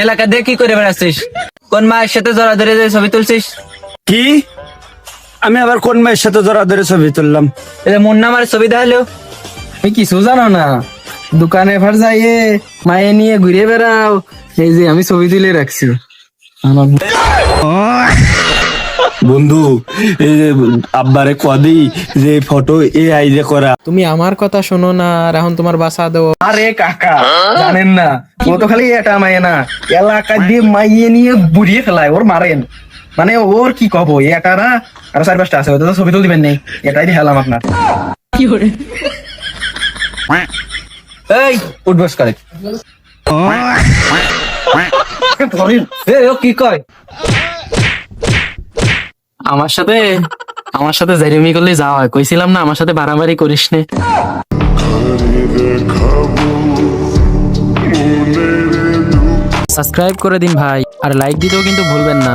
এলাকা দিয়ে কি করে বেড়াচ্ছিস? কোন মায়ের সাথে জড়া ধরে যে ছবি তুলছিস? কি? আমি আবার কোন মেয়ের সাথে জড়া ধরে ছবি তুললাম? এটা মুন্না আমার ছবি দেখালো। তুমি কিছু জানো না, দোকানে ফার যাইয়ে মায়ে নিয়ে ঘুরে বেড়াও। এই যে আমি ছবি তুলে রাখছি আমার। বন্ধু, এই যে আব্বারে কদি যে ফটো এআই যে করা। তুমি আমার কথা শোনো না, আর এখন তোমার বাসা দেবো। আরে কাকা, জানেন না ও তো খালি এটা মায়ে না, এলাকা দিয়ে মাইয়ে নিয়ে বুড়িয়ে ফেলায়, ওর মারেন। মানে ওর কি কব, এটা না আরো 4-5টা আছে, ওদের তো ছবি তুলে দিবেন নেই, এটাই দেখালাম আপনার। এই উঠবস করে ও কি কয়? আমার সাথে জাইরিমি করলে যাওয়া হয়, কইছিলাম না আমার সাথে বাড়াবাড়ি করিস নে। সাবস্ক্রাইব করে দিন ভাই, আর লাইক দিতেও কিন্তু ভুলবেন না।